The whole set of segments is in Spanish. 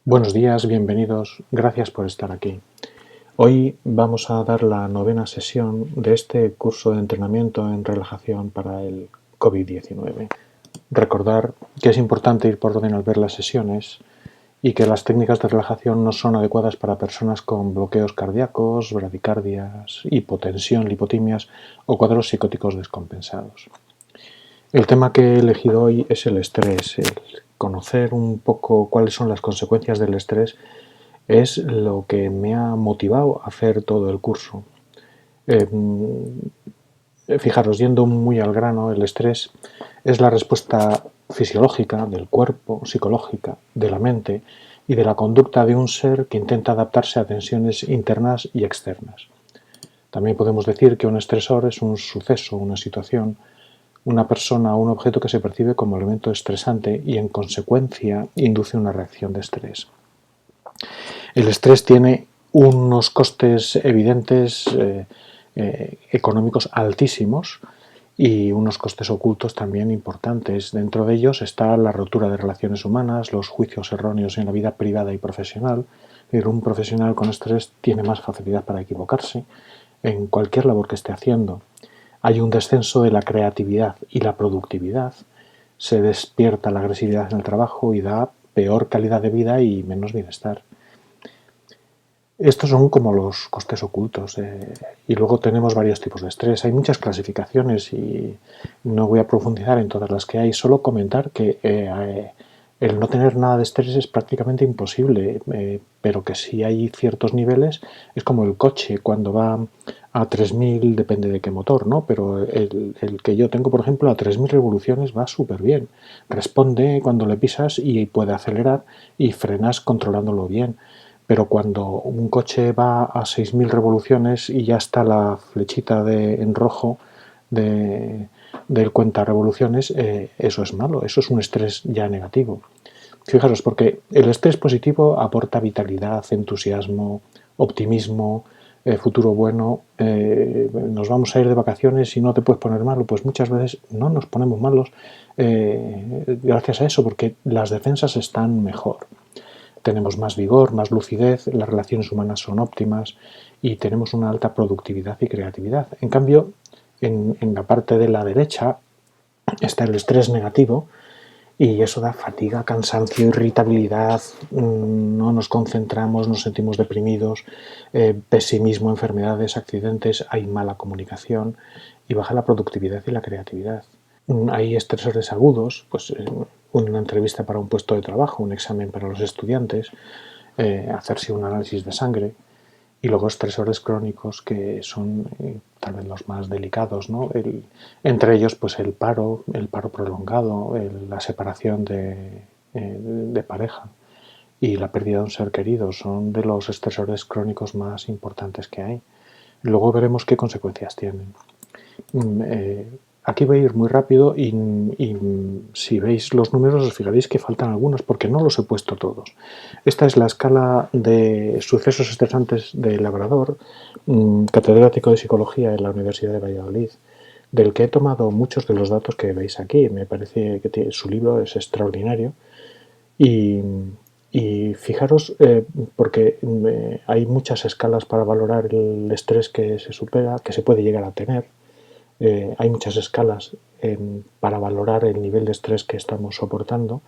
Buenos días, bienvenidos, gracias por estar aquí. Hoy vamos a dar la 9ª sesión de este curso de entrenamiento en relajación para el COVID-19. Recordar que es importante ir por orden al ver las sesiones y que las técnicas de relajación no son adecuadas para personas con bloqueos cardíacos, bradicardias, hipotensión, lipotimias o cuadros psicóticos descompensados. El tema que he elegido hoy es el estrés. El conocer un poco cuáles son las consecuencias del estrés es lo que me ha motivado a hacer todo el curso. Fijaros, yendo muy al grano, el estrés es la respuesta fisiológica del cuerpo, psicológica, de la mente y de la conducta de un ser que intenta adaptarse a tensiones internas y externas. También podemos decir que un estresor es un suceso, una situación, una persona o un objeto que se percibe como elemento estresante y en consecuencia induce una reacción de estrés. El estrés tiene unos costes evidentes económicos altísimos y unos costes ocultos también importantes. Dentro de ellos está la rotura de relaciones humanas, los juicios erróneos en la vida privada y profesional. Un profesional con estrés tiene más facilidad para equivocarse en cualquier labor que esté haciendo. Hay un descenso de la creatividad y la productividad. Se despierta la agresividad en el trabajo y da peor calidad de vida y menos bienestar. Estos son como los costes ocultos y luego tenemos varios tipos de estrés. Hay muchas clasificaciones y no voy a profundizar en todas las que hay, solo comentar que el no tener nada de estrés es prácticamente imposible, pero que si hay ciertos niveles es como el coche cuando va a 3000, depende de qué motor, ¿no? Pero el que yo tengo, por ejemplo, a 3000 revoluciones va súper bien. Responde cuando le pisas y puede acelerar y frenas controlándolo bien. Pero cuando un coche va a 6000 revoluciones y ya está la flechita en rojo del cuenta revoluciones, eso es malo, eso es un estrés ya negativo. Fijaros, porque el estrés positivo aporta vitalidad, entusiasmo, optimismo, futuro bueno. Nos vamos a ir de vacaciones y no te puedes poner malo. Pues muchas veces no nos ponemos malos gracias a eso, porque las defensas están mejor. Tenemos más vigor, más lucidez, las relaciones humanas son óptimas y tenemos una alta productividad y creatividad. En cambio, en la parte de la derecha está el estrés negativo y eso da fatiga, cansancio, irritabilidad, no nos concentramos, nos sentimos deprimidos, pesimismo, enfermedades, accidentes, hay mala comunicación y baja la productividad y la creatividad. Hay estresores agudos, pues una entrevista para un puesto de trabajo, un examen para los estudiantes, hacerse un análisis de sangre, y luego estresores crónicos que son tal vez los más delicados, ¿no? Entre ellos pues el paro prolongado, la separación de pareja y la pérdida de un ser querido son de los estresores crónicos más importantes que hay. Luego veremos qué consecuencias tienen. Aquí voy a ir muy rápido y si veis los números os fijaréis que faltan algunos porque no los he puesto todos. Esta es la escala de sucesos estresantes de Labrador, catedrático de Psicología en la Universidad de Valladolid, del que he tomado muchos de los datos que veis aquí. Me parece que su libro es extraordinario y, y fijaros, porque hay muchas escalas para valorar el estrés que se supera, que se puede llegar a tener. Hay muchas escalas para valorar el nivel de estrés que estamos soportando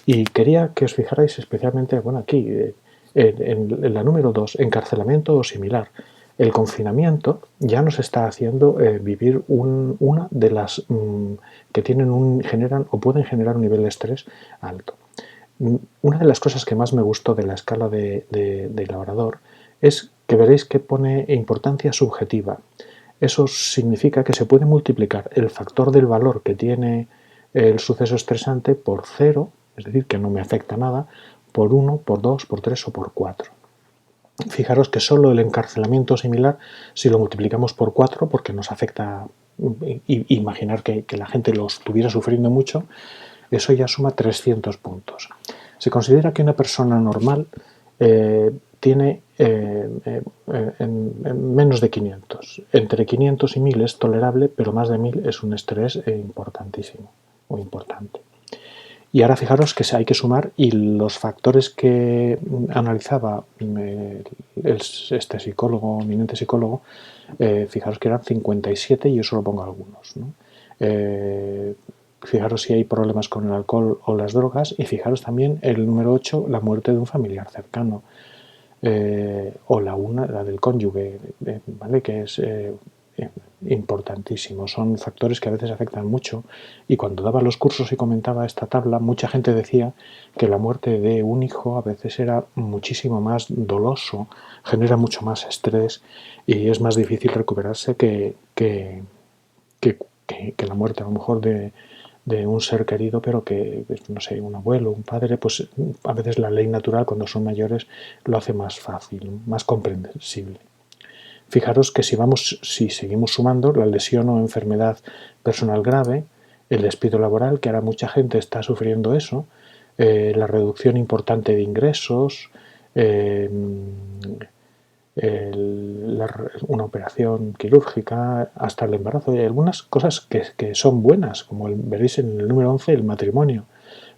y quería que os fijarais especialmente, bueno, aquí, en la número 2, encarcelamiento o similar. El confinamiento ya nos está haciendo vivir una de las que generan o pueden generar un nivel de estrés alto. Una de las cosas que más me gustó de la escala de Labrador es que veréis que pone importancia subjetiva. Eso significa que se puede multiplicar el factor del valor que tiene el suceso estresante por 0, es decir, que no me afecta nada, por 1, por 2, por 3 o por 4. Fijaros que solo el encarcelamiento similar, si lo multiplicamos por 4, porque nos afecta, imaginar que la gente lo estuviera sufriendo mucho, eso ya suma 300 puntos. Se considera que una persona normal tiene menos de 500. Entre 500 y 1000 es tolerable, pero más de 1000 es un estrés importantísimo o importante. Y ahora fijaros que hay que sumar, y los factores que analizaba este psicólogo, eminente psicólogo, fijaros que eran 57 y yo solo pongo algunos, ¿no? Fijaros si hay problemas con el alcohol o las drogas, y fijaros también el número 8, la muerte de un familiar cercano, o la del cónyuge, ¿vale? Que es importantísimo. Son factores que a veces afectan mucho, y cuando daba los cursos y comentaba esta tabla, mucha gente decía que la muerte de un hijo a veces era muchísimo más doloso, genera mucho más estrés y es más difícil recuperarse que la muerte a lo mejor de un ser querido, pero que, no sé, un abuelo, un padre, pues a veces la ley natural cuando son mayores lo hace más fácil, más comprensible. Fijaros que si seguimos sumando la lesión o enfermedad personal grave, el despido laboral, que ahora mucha gente está sufriendo eso, la reducción importante de ingresos, eh, una operación quirúrgica, hasta el embarazo. Hay algunas cosas que son buenas, como veréis en el número 11, el matrimonio.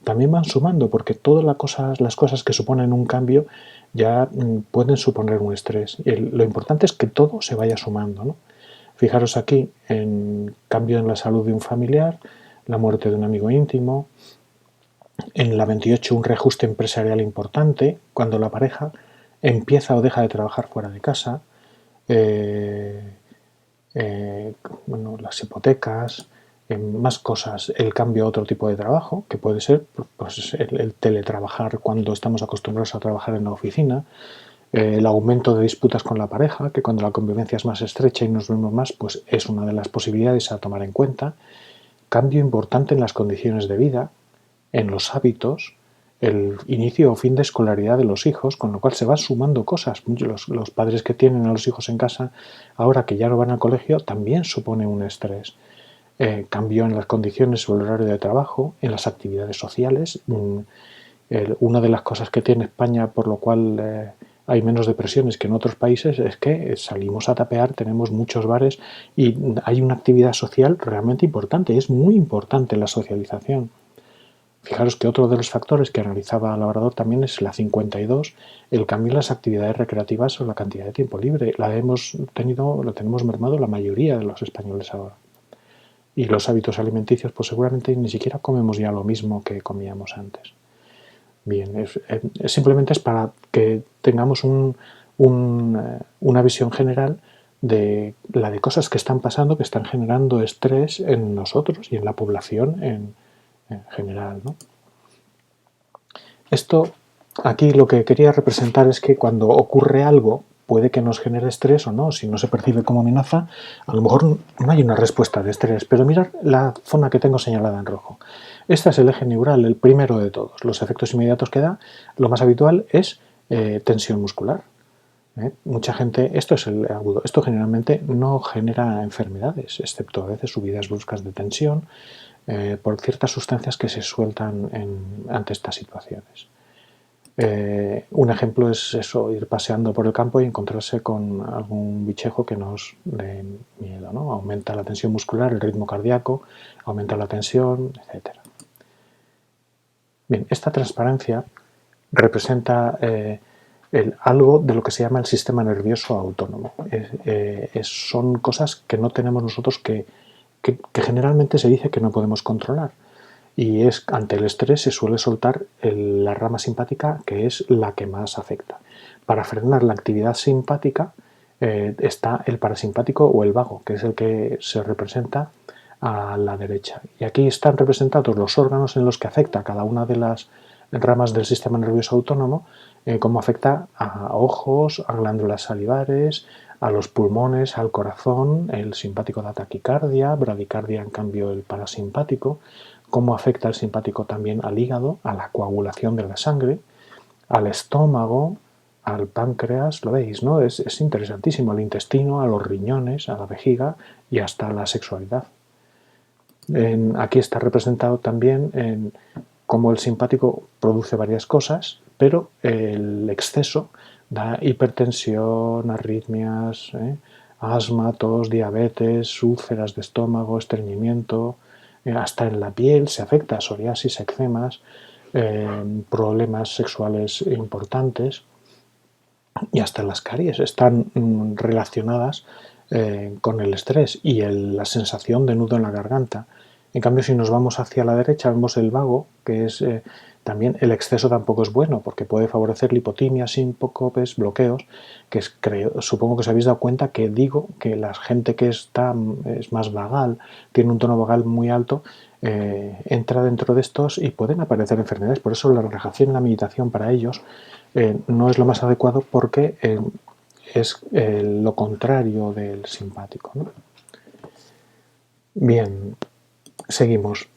También van sumando, porque todas las cosas que suponen un cambio ya pueden suponer un estrés. Lo importante es que todo se vaya sumando, ¿no? Fijaros aquí en cambio en la salud de un familiar, la muerte de un amigo íntimo, en la 28 un reajuste empresarial importante, cuando la pareja empieza o deja de trabajar fuera de casa, eh, bueno, las hipotecas, más cosas, el cambio a otro tipo de trabajo, que puede ser pues, el teletrabajar cuando estamos acostumbrados a trabajar en la oficina, el aumento de disputas con la pareja, que cuando la convivencia es más estrecha y nos vemos más, pues es una de las posibilidades a tomar en cuenta, cambio importante en las condiciones de vida, en los hábitos, el inicio o fin de escolaridad de los hijos, con lo cual se van sumando cosas. Los padres que tienen a los hijos en casa, ahora que ya no van al colegio, también supone un estrés. Cambio en las condiciones o el horario de trabajo, en las actividades sociales. Una de las cosas que tiene España, por lo cual hay menos depresiones que en otros países, es que salimos a tapear, tenemos muchos bares y hay una actividad social realmente importante. Es muy importante la socialización. Fijaros que otro de los factores que analizaba Labrador también es la 52, el cambio en las actividades recreativas o la cantidad de tiempo libre. La tenemos mermado la mayoría de los españoles ahora. Y los hábitos alimenticios, pues seguramente ni siquiera comemos ya lo mismo que comíamos antes. Bien, simplemente es para que tengamos una visión general de la de cosas que están pasando, que están generando estrés en nosotros y en la población en general, ¿no? Esto, aquí lo que quería representar es que cuando ocurre algo, puede que nos genere estrés o no. Si no se percibe como amenaza, a lo mejor no hay una respuesta de estrés. Pero mirad la zona que tengo señalada en rojo. Este es el eje neural, el primero de todos. Los efectos inmediatos que da, lo más habitual es tensión muscular. Mucha gente, esto es el agudo, esto generalmente no genera enfermedades, excepto a veces subidas bruscas de tensión por ciertas sustancias que se sueltan ante estas situaciones. Un ejemplo es eso, ir paseando por el campo y encontrarse con algún bichejo que nos dé miedo, ¿no? Aumenta la tensión muscular, el ritmo cardíaco, aumenta la tensión, etc. Bien, esta transparencia representa algo de lo que se llama el sistema nervioso autónomo. Son cosas que no tenemos nosotros que generalmente se dice que no podemos controlar. Y es ante el estrés se suele soltar la rama simpática, que es la que más afecta. Para frenar la actividad simpática está el parasimpático o el vago, que es el que se representa a la derecha. Y aquí están representados los órganos en los que afecta cada una de las ramas del sistema nervioso autónomo, cómo afecta a ojos, a glándulas salivares, a los pulmones, al corazón. El simpático da taquicardia, bradicardia en cambio el parasimpático, cómo afecta el simpático también al hígado, a la coagulación de la sangre, al estómago, al páncreas, lo veis, ¿no? Es interesantísimo, al intestino, a los riñones, a la vejiga y hasta la sexualidad. Aquí está representado también cómo el simpático produce varias cosas, pero el exceso da hipertensión, arritmias, asma, tos, diabetes, úlceras de estómago, estreñimiento, hasta en la piel se afecta, psoriasis, eczemas, problemas sexuales importantes y hasta las caries están relacionadas con el estrés y la sensación de nudo en la garganta. En cambio, si nos vamos hacia la derecha, vemos el vago, que es también el exceso tampoco es bueno, porque puede favorecer lipotimia, síncopes, bloqueos, que supongo que os habéis dado cuenta que digo que la gente que es más vagal, tiene un tono vagal muy alto, entra dentro de estos y pueden aparecer enfermedades. Por eso la relajación y la meditación para ellos no es lo más adecuado porque es lo contrario del simpático, ¿no? Bien, seguimos.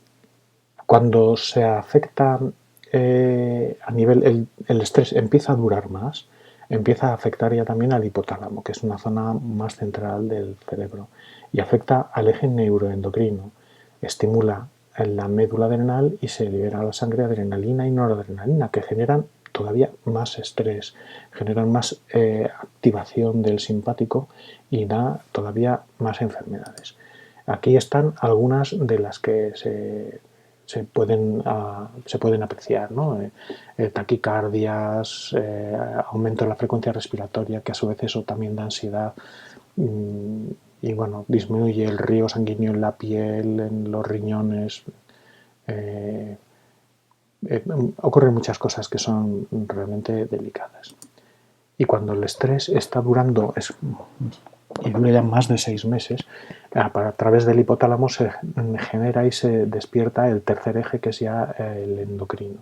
Cuando se afecta a nivel, el estrés empieza a durar más, empieza a afectar ya también al hipotálamo, que es una zona más central del cerebro, y afecta al eje neuroendocrino, estimula la médula adrenal y se libera a la sangre adrenalina y noradrenalina, que generan todavía más estrés, generan más activación del simpático y da todavía más enfermedades. Aquí están algunas de las que se pueden apreciar, ¿no? Taquicardias, aumento de la frecuencia respiratoria, que a su vez eso también da ansiedad, y bueno, disminuye el riego sanguíneo en la piel, en los riñones. Ocurren muchas cosas que son realmente delicadas. Y cuando el estrés está durando y dura ya más de 6 meses, a través del hipotálamo se genera y se despierta el tercer eje, que es ya el endocrino,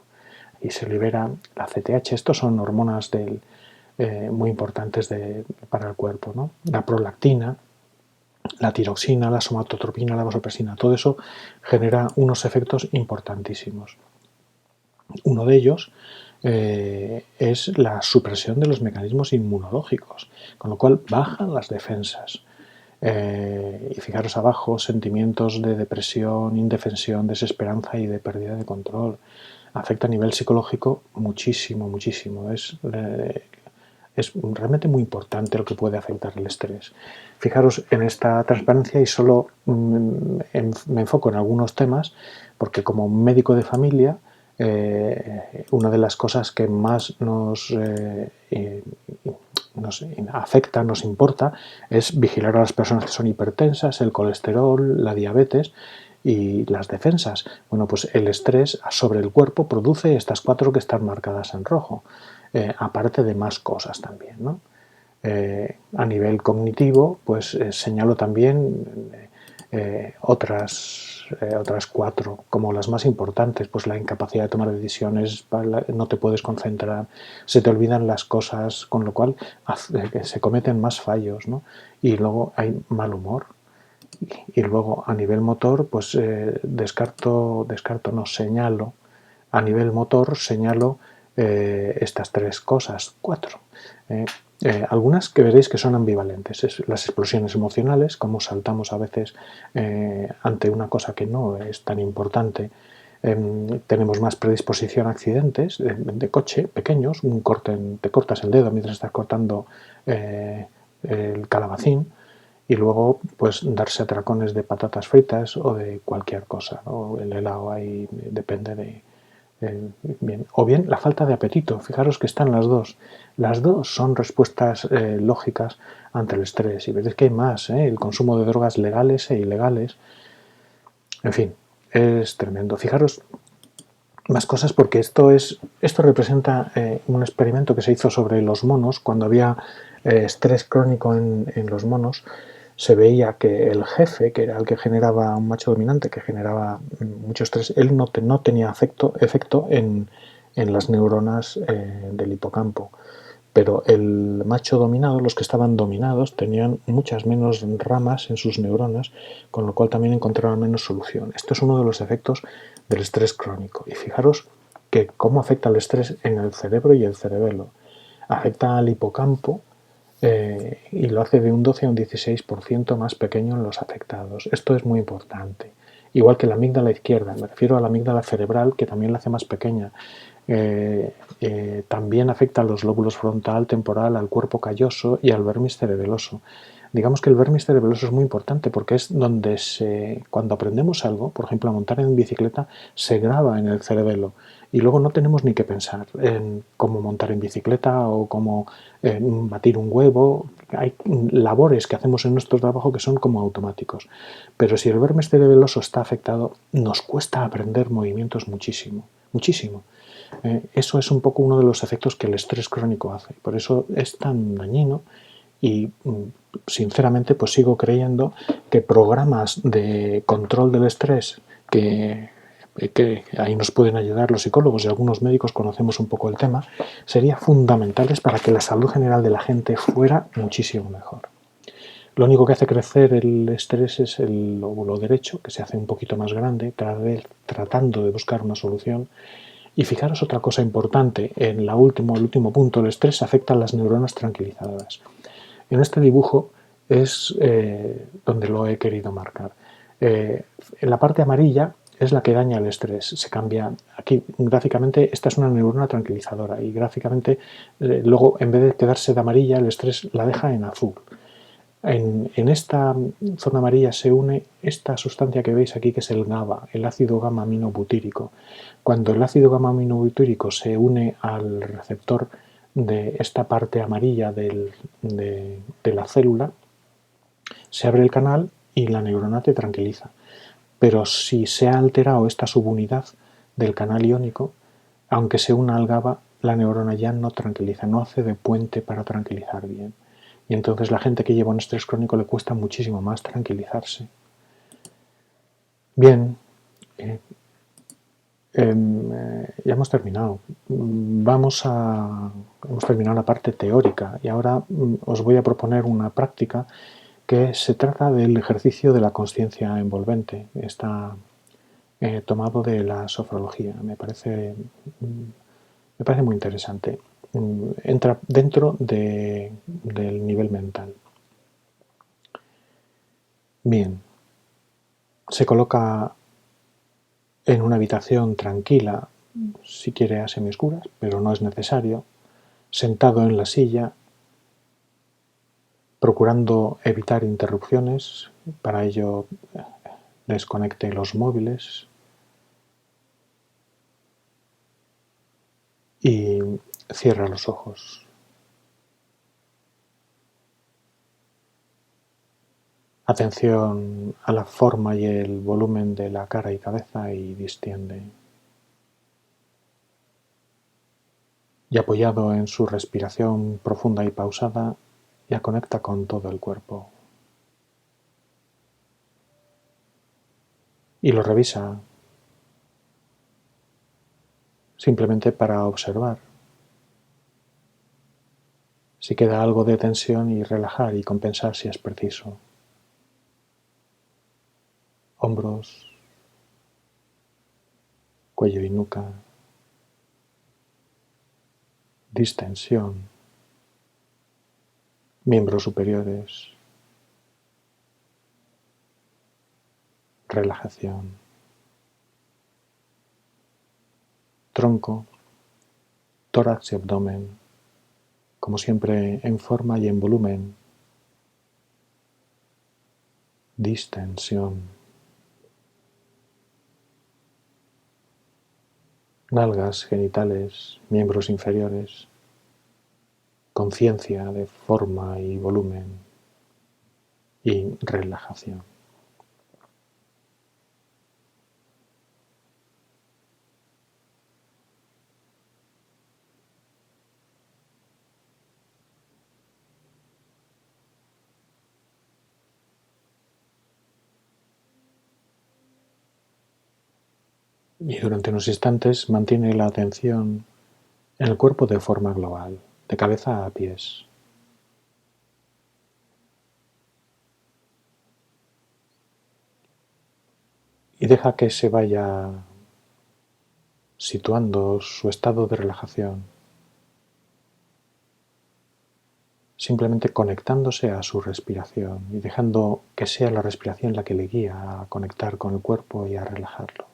y se libera la CTH. Estos son hormonas muy importantes para el cuerpo, ¿no? La prolactina, la tiroxina, la somatotropina, la vasopresina, todo eso genera unos efectos importantísimos. Uno de ellos es la supresión de los mecanismos inmunológicos, con lo cual bajan las defensas. Y fijaros abajo, sentimientos de depresión, indefensión, desesperanza y de pérdida de control. Afecta a nivel psicológico muchísimo, muchísimo. Es realmente muy importante lo que puede afectar el estrés. Fijaros en esta transparencia y solo me enfoco en algunos temas, porque como médico de familia, una de las cosas que más nos afecta, nos importa, es vigilar a las personas que son hipertensas, el colesterol, la diabetes y las defensas. Bueno, pues el estrés sobre el cuerpo produce estas 4 que están marcadas en rojo, aparte de más cosas también, ¿no? A nivel cognitivo, pues señalo también otras 4 como las más importantes, pues la incapacidad de tomar decisiones, no te puedes concentrar, se te olvidan las cosas, con lo cual se cometen más fallos, ¿no? Y luego hay mal humor. Y luego a nivel motor, pues señalo, a nivel motor señalo estas 3 cosas, 4. Algunas que veréis que son ambivalentes, las explosiones emocionales, como saltamos a veces ante una cosa que no es tan importante. Tenemos más predisposición a accidentes de coche pequeños, te cortas el dedo mientras estás cortando el calabacín, y luego pues darse atracones de patatas fritas o de cualquier cosa, ¿no? El helado ahí depende de bien. O bien la falta de apetito. Fijaros que están las dos son respuestas lógicas ante el estrés, y veréis que hay más, el consumo de drogas legales e ilegales, en fin, es tremendo. Fijaros más cosas, porque esto representa un experimento que se hizo sobre los monos. Cuando había estrés crónico en los monos, se veía que el jefe, que era el que generaba, un macho dominante que generaba mucho estrés, él no tenía efecto en las neuronas del hipocampo, pero el macho dominado, los que estaban dominados, tenían muchas menos ramas en sus neuronas, con lo cual también encontraban menos solución. Esto es uno de los efectos del estrés crónico. Y fijaros que cómo afecta el estrés en el cerebro y el cerebelo. Afecta al hipocampo, y lo hace de un 12 a un 16% más pequeño en los afectados. Esto es muy importante. Igual que la amígdala izquierda, me refiero a la amígdala cerebral, que también la hace más pequeña. también afecta a los lóbulos frontal, temporal, al cuerpo calloso y al vermis cerebeloso. Digamos que el vermis cerebeloso es muy importante porque es donde cuando aprendemos algo, por ejemplo a montar en bicicleta, se graba en el cerebelo y luego no tenemos ni que pensar en cómo montar en bicicleta o cómo batir un huevo. Hay labores que hacemos en nuestro trabajo que son como automáticos. Pero si el vermis cerebeloso está afectado, nos cuesta aprender movimientos muchísimo, muchísimo. Eso es un poco uno de los efectos que el estrés crónico hace. Por eso es tan dañino y sinceramente pues sigo creyendo que programas de control del estrés que ahí nos pueden ayudar los psicólogos y algunos médicos conocemos un poco el tema, serían fundamentales para que la salud general de la gente fuera muchísimo mejor. Lo único que hace crecer el estrés es el lóbulo derecho, que se hace un poquito más grande, cada vez tratando de buscar una solución. Y fijaros otra cosa importante, en el último punto, el estrés afecta a las neuronas tranquilizadoras. En este dibujo es donde lo he querido marcar. En la parte amarilla es la que daña el estrés. Se cambia aquí gráficamente, esta es una neurona tranquilizadora y gráficamente luego en vez de quedarse de amarilla el estrés la deja en azul. En esta zona amarilla se une esta sustancia que veis aquí que es el GABA, el ácido gamma aminobutírico. Cuando el ácido gamma aminobutírico se une al receptor de esta parte amarilla de la célula, se abre el canal y la neurona te tranquiliza. Pero si se ha alterado esta subunidad del canal iónico, aunque se una al GABA, la neurona ya no tranquiliza, no hace de puente para tranquilizar bien. Y entonces la gente que lleva un estrés crónico le cuesta muchísimo más tranquilizarse. Bien, ya hemos terminado. Hemos terminado la parte teórica y ahora os voy a proponer una práctica que se trata del ejercicio de la consciencia envolvente. Está tomado de la sofrología. Me parece muy interesante. Entra dentro del nivel mental. Bien, se coloca en una habitación tranquila, si quiere a semioscuras, pero no es necesario, sentado en la silla, procurando evitar interrupciones, para ello desconecte los móviles y cierra los ojos. Atención a la forma y el volumen de la cara y cabeza y distiende. Y apoyado en su respiración profunda y pausada, ya conecta con todo el cuerpo. Y lo revisa simplemente para observar si queda algo de tensión y relajar y compensar si es preciso. Hombros, cuello y nuca, distensión, miembros superiores, relajación, tronco, tórax y abdomen, como siempre en forma y en volumen, distensión, nalgas, genitales, miembros inferiores, conciencia de forma y volumen y relajación. Y durante unos instantes mantiene la atención en el cuerpo de forma global, de cabeza a pies. Y deja que se vaya situando su estado de relajación, simplemente conectándose a su respiración y dejando que sea la respiración la que le guía a conectar con el cuerpo y a relajarlo.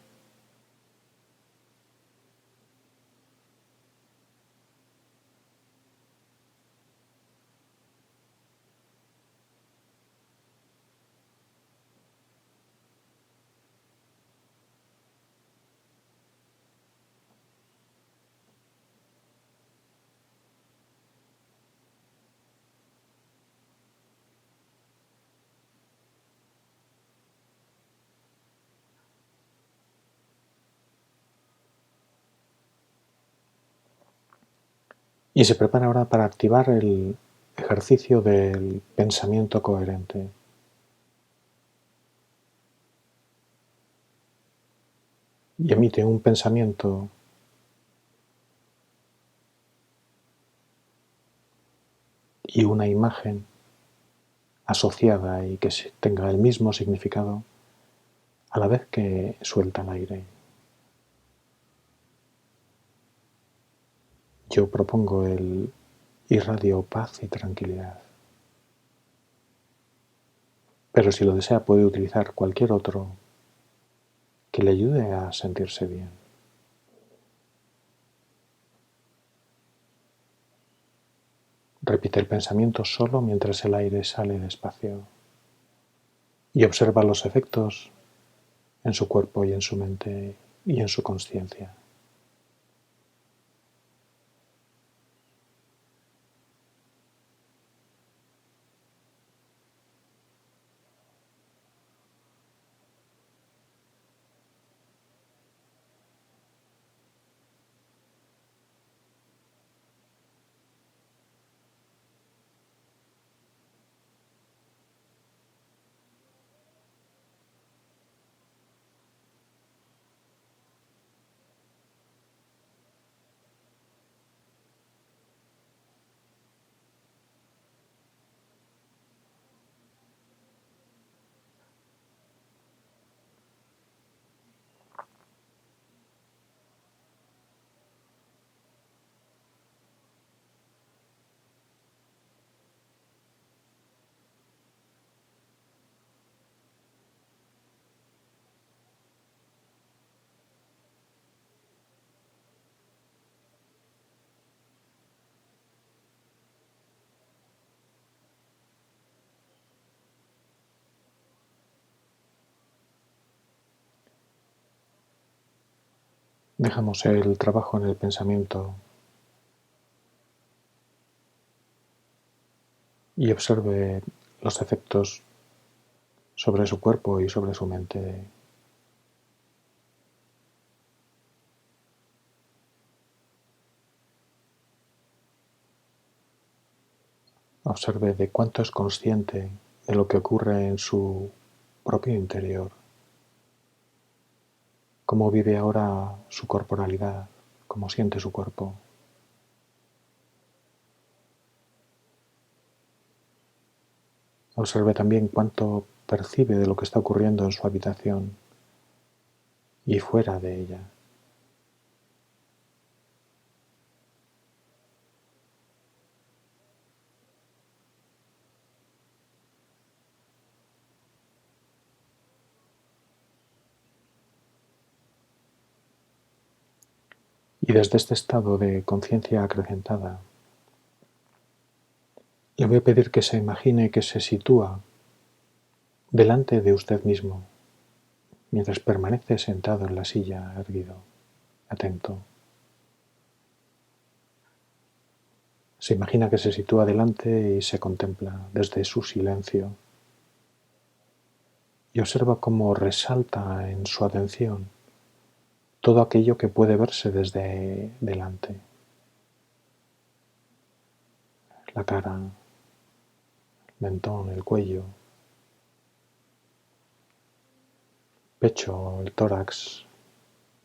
Y se prepara ahora para activar el ejercicio del pensamiento coherente. Y emite un pensamiento y una imagen asociada y que tenga el mismo significado a la vez que suelta el aire. Yo propongo el irradio paz y tranquilidad. Pero si lo desea puede utilizar cualquier otro que le ayude a sentirse bien. Repite el pensamiento solo mientras el aire sale despacio y observa los efectos en su cuerpo y en su mente y en su conciencia. Dejamos el trabajo en el pensamiento y observe los efectos sobre su cuerpo y sobre su mente. Observe de cuánto es consciente de lo que ocurre en su propio interior, cómo vive ahora su corporalidad, cómo siente su cuerpo. Observe también cuánto percibe de lo que está ocurriendo en su habitación y fuera de ella. Y desde este estado de conciencia acrecentada, le voy a pedir que se imagine que se sitúa delante de usted mismo, mientras permanece sentado en la silla, erguido, atento. Se imagina que se sitúa delante y se contempla desde su silencio y observa cómo resalta en su atención todo aquello que puede verse desde delante. La cara, el mentón, el cuello, pecho, el tórax,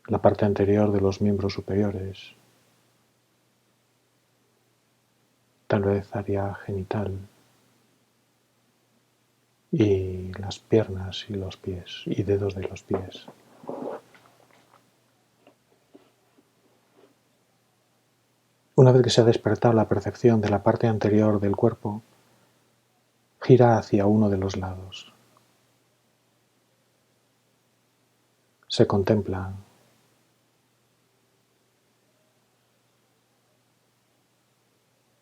la parte anterior de los miembros superiores, tal vez área genital y las piernas y los pies y dedos de los pies. Una vez que se ha despertado la percepción de la parte anterior del cuerpo, gira hacia uno de los lados. Se contempla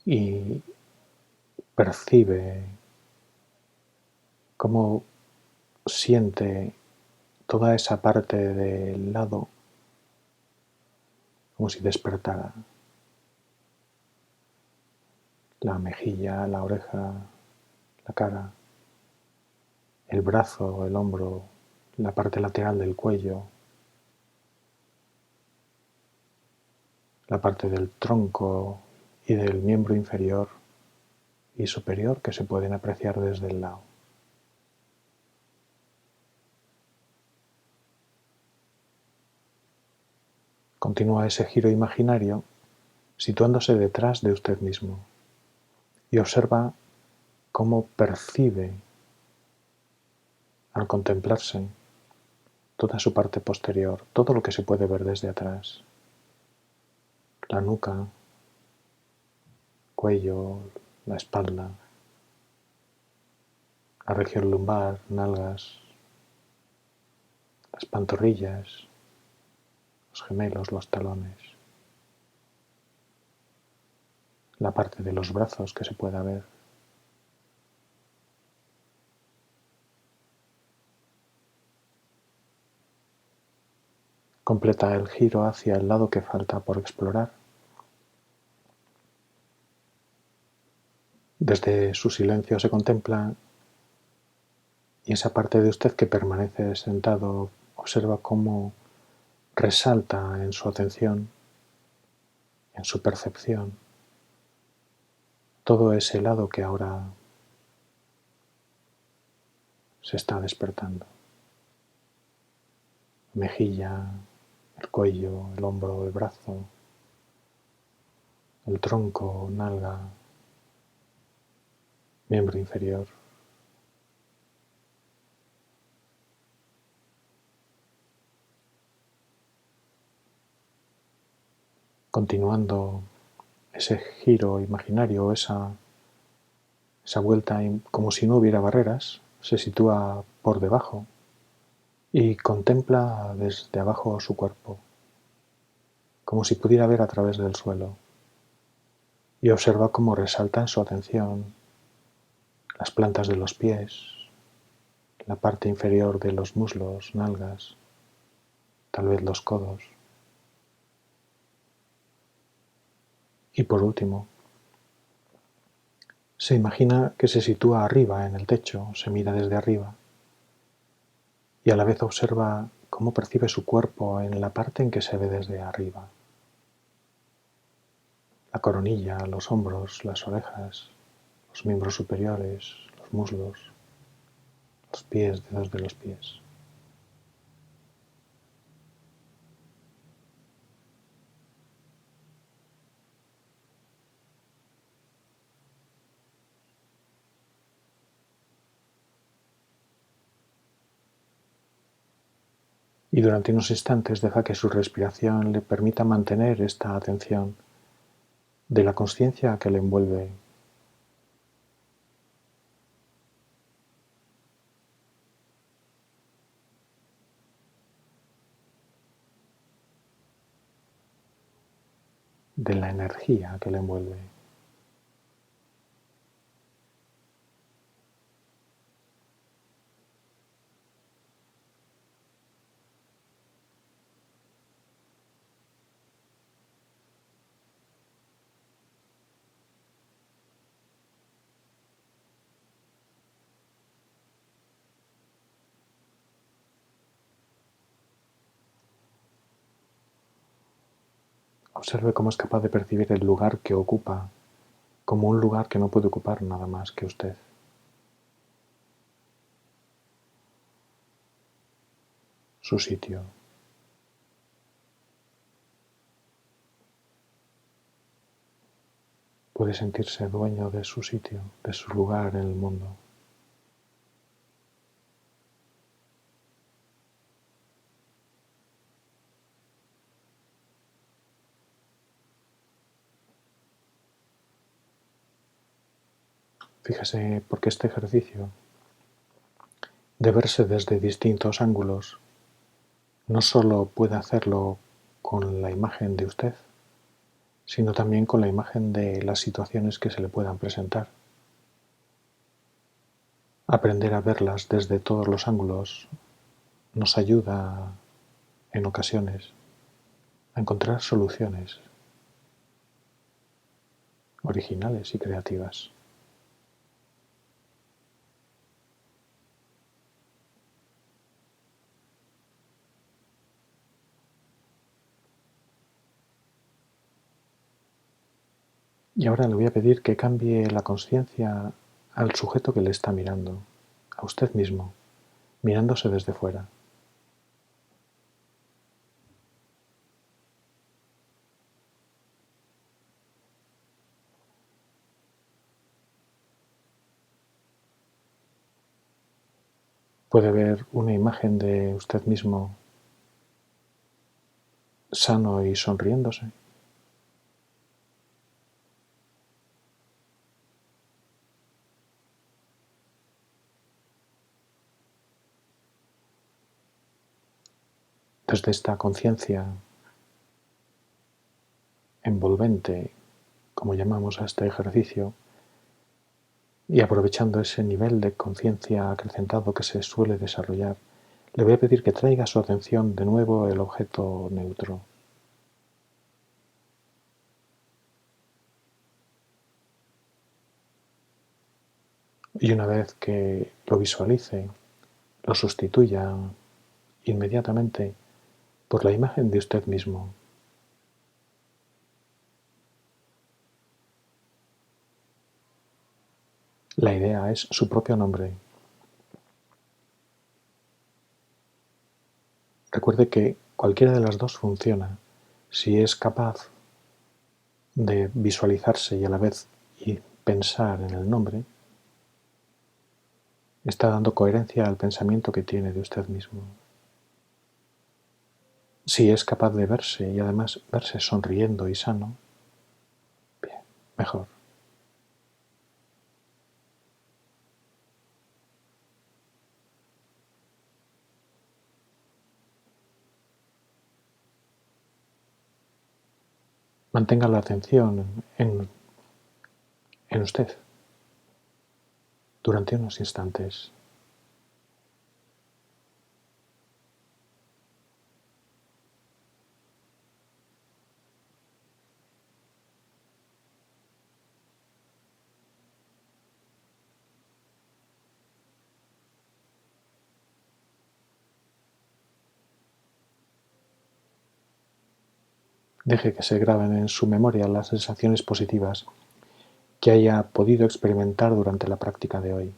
y percibe cómo siente toda esa parte del lado como si despertara. La mejilla, la oreja, la cara, el brazo, el hombro, la parte lateral del cuello, la parte del tronco y del miembro inferior y superior que se pueden apreciar desde el lado. Continúa ese giro imaginario situándose detrás de usted mismo y observa cómo percibe al contemplarse toda su parte posterior, todo lo que se puede ver desde atrás, la nuca, cuello, la espalda, la región lumbar, nalgas, las pantorrillas, los gemelos, los talones, la parte de los brazos que se pueda ver. Completa el giro hacia el lado que falta por explorar. Desde su silencio se contempla y esa parte de usted que permanece sentado observa cómo resalta en su atención, en su percepción, todo ese lado que ahora se está despertando. Mejilla, el cuello, el hombro, el brazo, el tronco, nalga, miembro inferior. Continuando ese giro imaginario, esa vuelta como si no hubiera barreras, se sitúa por debajo y contempla desde abajo su cuerpo, como si pudiera ver a través del suelo, y observa cómo resalta en su atención las plantas de los pies, la parte inferior de los muslos, nalgas, tal vez los codos. Y por último, se imagina que se sitúa arriba en el techo, se mira desde arriba y a la vez observa cómo percibe su cuerpo en la parte en que se ve desde arriba. La coronilla, los hombros, las orejas, los miembros superiores, los muslos, los pies, dedos de los pies. Y durante unos instantes deja que su respiración le permita mantener esta atención de la consciencia que le envuelve. De la energía que le envuelve. Observe cómo es capaz de percibir el lugar que ocupa como un lugar que no puede ocupar nada más que usted. Su sitio. Puede sentirse dueño de su sitio, de su lugar en el mundo. Fíjese porque este ejercicio de verse desde distintos ángulos no solo puede hacerlo con la imagen de usted, sino también con la imagen de las situaciones que se le puedan presentar. Aprender a verlas desde todos los ángulos nos ayuda en ocasiones a encontrar soluciones originales y creativas. Y ahora le voy a pedir que cambie la conciencia al sujeto que le está mirando, a usted mismo, mirándose desde fuera. Puede ver una imagen de usted mismo sano y sonriéndose. Desde esta conciencia envolvente, como llamamos a este ejercicio, y aprovechando ese nivel de conciencia acrecentado que se suele desarrollar, le voy a pedir que traiga a su atención de nuevo el objeto neutro. Y una vez que lo visualice, lo sustituya inmediatamente por la imagen de usted mismo. La idea es su propio nombre. Recuerde que cualquiera de las dos funciona si es capaz de visualizarse y a la vez y pensar en el nombre. Está dando coherencia al pensamiento que tiene de usted mismo. Si es capaz de verse y además verse sonriendo y sano, bien, mejor. Mantenga la atención en usted durante unos instantes. Deje que se graben en su memoria las sensaciones positivas que haya podido experimentar durante la práctica de hoy.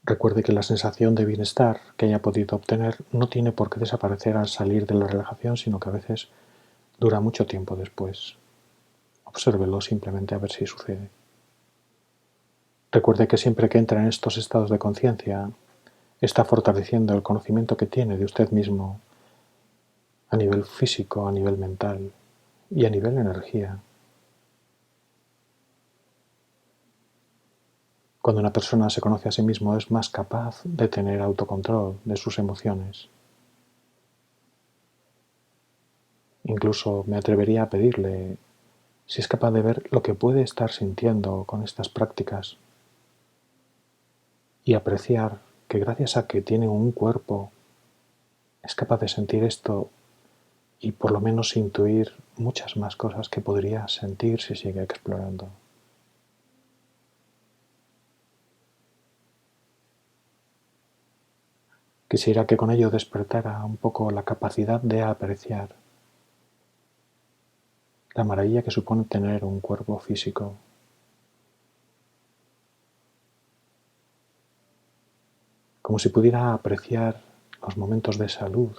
Recuerde que la sensación de bienestar que haya podido obtener no tiene por qué desaparecer al salir de la relajación, sino que a veces dura mucho tiempo después. Obsérvelo simplemente a ver si sucede. Recuerde que siempre que entra en estos estados de conciencia, está fortaleciendo el conocimiento que tiene de usted mismo a nivel físico, a nivel mental y a nivel energía. Cuando una persona se conoce a sí mismo es más capaz de tener autocontrol de sus emociones. Incluso me atrevería a pedirle si es capaz de ver lo que puede estar sintiendo con estas prácticas y apreciar que gracias a que tiene un cuerpo es capaz de sentir esto y por lo menos intuir muchas más cosas que podría sentir si sigue explorando. Quisiera que con ello despertara un poco la capacidad de apreciar la maravilla que supone tener un cuerpo físico. Como si pudiera apreciar los momentos de salud,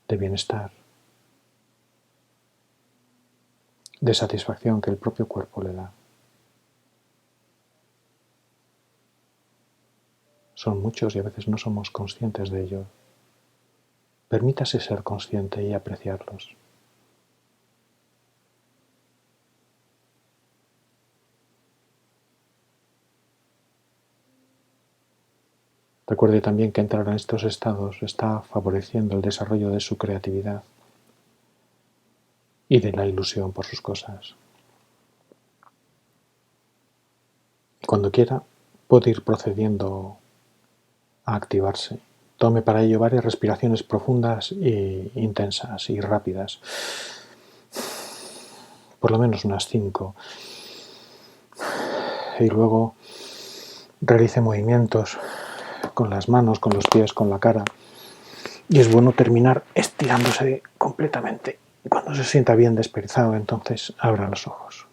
de bienestar, de satisfacción que el propio cuerpo le da. Son muchos y a veces no somos conscientes de ello. Permítase ser consciente y apreciarlos. Recuerde también que entrar en estos estados está favoreciendo el desarrollo de su creatividad y de la ilusión por sus cosas. Cuando quiera, puede ir procediendo a activarse. Tome para ello varias respiraciones profundas e intensas y rápidas. Por lo menos unas 5. Y luego realice movimientos con las manos, con los pies, con la cara. Y es bueno terminar estirándose completamente. Cuando se sienta bien desperezado, entonces abra los ojos.